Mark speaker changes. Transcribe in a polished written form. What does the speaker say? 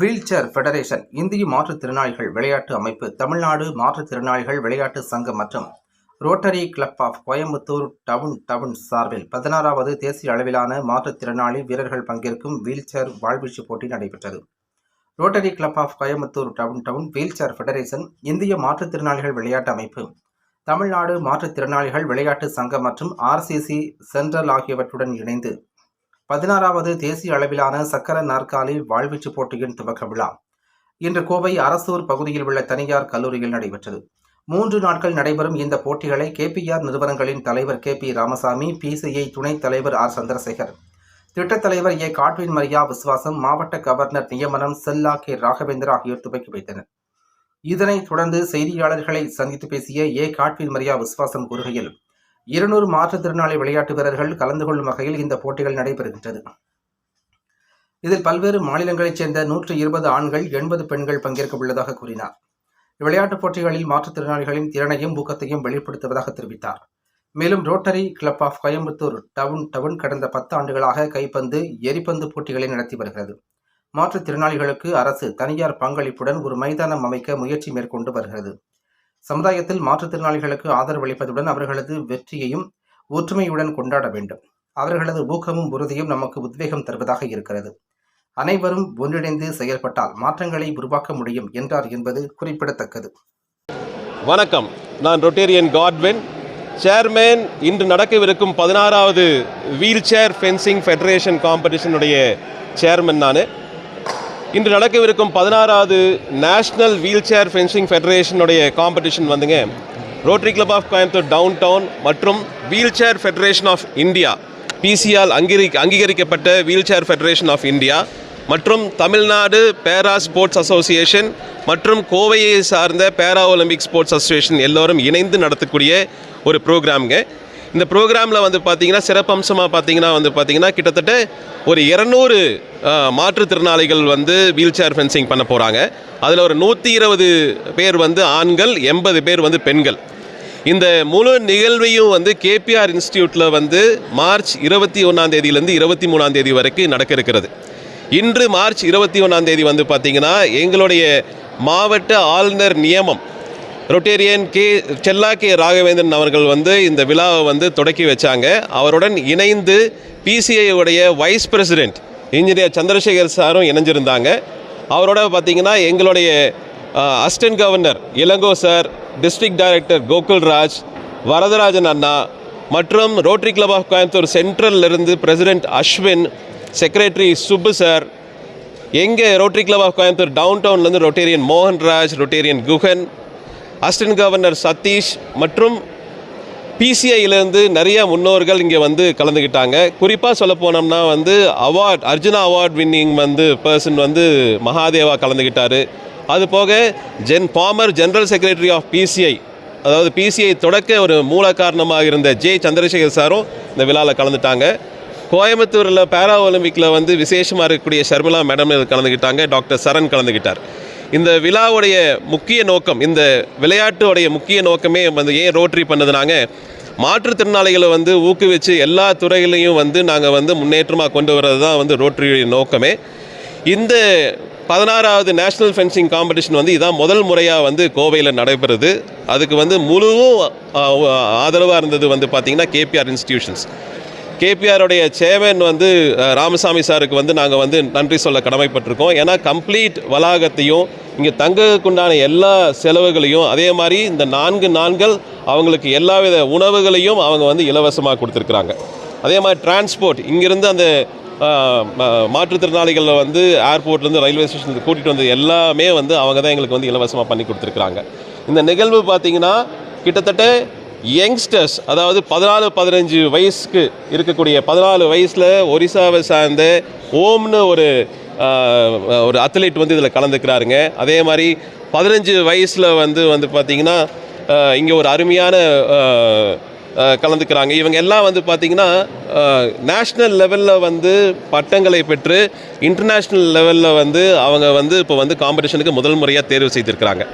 Speaker 1: Wheelchair federation, இந்திய மாற்றுத்திறனாளிகள் விளையாட்டு அமைப்பு, தமிழ்நாடு மாற்றுத்திறனாளிகள் விளையாட்டு சங்கம் மற்றும் rotary club of Coimbatore town சார்பில் 16வது தேசிய அளவிலான மாற்றுத்திறனாளி வீரர்கள் பங்கேற்கும் வீல்சேர் வாழ்வீச்சு போட்டி நடைபெற்றது. Rotary club of Coimbatore town wheelchair federation, இந்திய மாற்றுத்திறனாளிகள் விளையாட்டு அமைப்பு, தமிழ்நாடு மாற்றுத்திறனாளிகள் விளையாட்டு சங்கம் மற்றும் RCC சென்ட்ரல் ஆகியவற்றுடன் இணைந்து 16வது தேசிய அளவிலான சக்கர நாற்காலி வாழ்வீச்சு போட்டியின் துவக்க விழா இன்று கோவை அரசூர் பகுதியில் உள்ள தனியார் கல்லூரியில் நடைபெற்றது. 3 நாட்கள் நடைபெறும் இந்த போட்டிகளை KPR நிறுவனங்களின் தலைவர் KP ராமசாமி, PCI துணைத் தலைவர் R சந்திரசேகர், திட்டத் தலைவர் A காட்வின் மரியா விஸ்வாசம், மாவட்ட கவர்னர் நியமனம் செல்லா K ராகவேந்திரா ஆகியோர் துவக்கி வைத்தனர். இதனைத் தொடர்ந்து செய்தியாளர்களை சந்தித்து பேசிய A காட்வின் மரியா விஸ்வாசம் கூறுகையில், 200 மாற்றுத்திறனாளி விளையாட்டு வீரர்கள் கலந்து கொள்ளும் வகையில் இந்த போட்டிகள் நடைபெறுகின்றது. இதில் பல்வேறு மாநிலங்களைச் சேர்ந்த 120 ஆண்கள், 80 பெண்கள் பங்கேற்க உள்ளதாக கூறினார். விளையாட்டுப் போட்டிகளில் மாற்றுத்திறனாளிகளின் திறனையும் ஊக்கத்தையும் வெளிப்படுத்துவதாக தெரிவித்தார். மேலும் rotary club of Coimbatore town கடந்த 10 ஆண்டுகளாக கைப்பந்து, எரிபந்து போட்டிகளை நடத்தி வருகிறது. மாற்றுத்திறனாளிகளுக்கு அரசு தனியார் பங்களிப்புடன் ஒரு மைதானம் அமைக்க முயற்சி மேற்கொண்டு வருகிறது. சமுதாயத்தில் மாற்றுத்திறனாளிகளுக்கு ஆதரவு அளிப்பதுடன் அவர்களது வெற்றியையும் ஒற்றுமையுடன் கொண்டாட வேண்டும். அவர்களது ஊக்கமும் உறுதியும் நமக்கு உத்வேகம் தருவதாக இருக்கிறது. அனைவரும் ஒன்றிணைந்து செயல்பட்டால் மாற்றங்களை உருவாக்க முடியும் என்றார் என்பது குறிப்பிடத்தக்கது.
Speaker 2: வணக்கம், நான் ரொட்டேரியன் காட்வின், சேர்மேன். இன்று நடக்கவிருக்கும் 16வது வீல் சேர் ஃபென்சிங் ஃபெடரேஷன் காம்படிஷனுடைய சேர்மன் நான். இன்று நடக்கவிருக்கும் 16வது நேஷ்னல் வீல் சேர் ஃபென்சிங் ஃபெடரேஷனுடைய காம்படிஷன் வந்துங்க Rotary club of Coimbatore town மற்றும் wheel chair federation of India, PCI அங்கீகரிக்கப்பட்ட wheel chair federation of India மற்றும் தமிழ்நாடு பேரா ஸ்போர்ட்ஸ் அசோசியேஷன் மற்றும் கோவையை சார்ந்த பேரா ஒலிம்பிக் ஸ்போர்ட்ஸ் அசோசியேஷன் எல்லோரும் இணைந்து நடத்தக்கூடிய ஒரு ப்ரோக்ராமுங்க. இந்த ப்ரோக்ராமில் வந்து பார்த்திங்கன்னா சிறப்பம்சமாக பார்த்திங்கன்னா கிட்டத்தட்ட ஒரு 200 மாற்றுத்திறனாளிகள் வந்து வீல் சேர் ஃபென்சிங் பண்ண போகிறாங்க. அதில் ஒரு 120 பேர் வந்து ஆண்கள், 80 பேர் வந்து பெண்கள். இந்த முழு நிகழ்வையும் வந்து KPR இன்ஸ்டியூட்டில் வந்து மார்ச் 21ஆம் தேதியிலேருந்து 23ஆம் தேதி வரைக்கும் நடக்க இருக்கிறது. இன்று மார்ச் 21ஆம் தேதி வந்து பார்த்திங்கன்னா எங்களுடைய மாவட்ட ஆளுநர் நியமம் ரொட்டேரியன் செல்லா K ராகவேந்திரன் அவர்கள் வந்து இந்த விழாவை வந்து தொடக்கி வச்சாங்க. அவருடன் இணைந்து PCI உடைய வைஸ் பிரசிடென்ட் இன்ஜினியர் சந்திரசேகர் சாரும் இணைஞ்சிருந்தாங்க. அவரோட பார்த்திங்கன்னா எங்களுடைய assistant governor Ilango sir, district director Gokulraj, Varadarajan அண்ணா மற்றும் ரோட்டரி கிளப் ஆஃப் கோயம்புத்தூர் சென்ட்ரலிருந்து president Ashwin, secretary Subbu sir, எங்கள் ரோட்டரி கிளப் ஆஃப் கோயம்புத்தூர் டவுன்லேருந்து Rotarian Mohanraj, Rotarian Guhan, assistant governor Sathish மற்றும் PCIயிலேருந்து நிறைய முன்னோர்கள் இங்கே வந்து கலந்துக்கிட்டாங்க. குறிப்பாக சொல்ல போனோம்னா வந்து அர்ஜுனா அவார்ட் வின்னிங் வந்து பர்சன் வந்து மகாதேவா கலந்துக்கிட்டார். அதுபோக farmer general secretary of PCI, அதாவது PCI தொடக்க ஒரு மூல காரணமாக இருந்த J சந்திரசேகர் சாரும் இந்த விழாவில் கலந்துட்டாங்க. கோயம்புத்தூரில் பேரா ஒலிம்பிக்கில் வந்து விசேஷமாக இருக்கக்கூடிய ஷர்மிளா மேடம் கலந்துக்கிட்டாங்க. டாக்டர் சரண் கலந்துக்கிட்டார். இந்த விழாவுடைய முக்கிய நோக்கம், இந்த விளையாட்டுடைய முக்கிய நோக்கமே வந்து ஏன் ரோட்டரி பண்ணதுனாங்க, மாற்றுத்திறனாளிகளை வந்து ஊக்குவிச்சு எல்லா துறைகளையும் வந்து நாங்கள் வந்து முன்னேற்றமாக கொண்டு வர்றது தான் வந்து ரோட்டரியுடைய நோக்கமே. இந்த 16வது நேஷ்னல் ஃபென்சிங் காம்படிஷன் வந்து இதான் முதல் முறையாக வந்து கோவையில் நடைபெறுது. அதுக்கு வந்து முழுவும் ஆதரவாக இருந்தது வந்து பார்த்திங்கன்னா KPR இன்ஸ்டிடியூஷன்ஸ். KPRுடைய சேர்மன் வந்து ராமசாமி சாருக்கு வந்து நாங்கள் வந்து நன்றி சொல்ல கடமைப்பட்டிருக்கோம். ஏன்னா கம்ப்ளீட் வளாகத்தையும் இங்கே தங்கக்குண்டான எல்லா செலவுகளையும், அதே மாதிரி இந்த 4 நாட்கள் அவங்களுக்கு எல்லா வித உணவுகளையும் அவங்க வந்து இலவசமாக கொடுத்துருக்குறாங்க. அதே மாதிரி டிரான்ஸ்போர்ட், இங்கேருந்து அந்த மாற்றுத்திறனாளிகளில் வந்து ஏர்போர்ட்லேருந்து ரயில்வே ஸ்டேஷனுக்கு கூட்டிகிட்டு வந்து எல்லாமே வந்து அவங்க தான் எங்களுக்கு வந்து இலவசமாக பண்ணி கொடுத்துருக்குறாங்க. இந்த நிகழ்வு பார்த்திங்கன்னா கிட்டத்தட்ட யங்ஸ்டர்ஸ், அதாவது 14-15 வயசுக்கு இருக்கக்கூடிய 14 வயசில் ஒரிசாவை சார்ந்த ஓம்னு ஒரு அத்லீட் வந்து இதில் கலந்துக்கிறாருங்க. அதே மாதிரி 15 வயசில் வந்து பார்த்திங்கன்னா இங்கே ஒரு அருமையான கலந்துக்கிறாங்க. இவங்க எல்லாம் வந்து பார்த்திங்கன்னா நேஷ்னல் லெவலில் வந்து பட்டங்களை பெற்று இன்டர்நேஷ்னல் லெவலில் வந்து அவங்க வந்து இப்போ வந்து காம்படிஷனுக்கு முதல் முறையாக தேர்வு செய்திருக்கிறாங்க.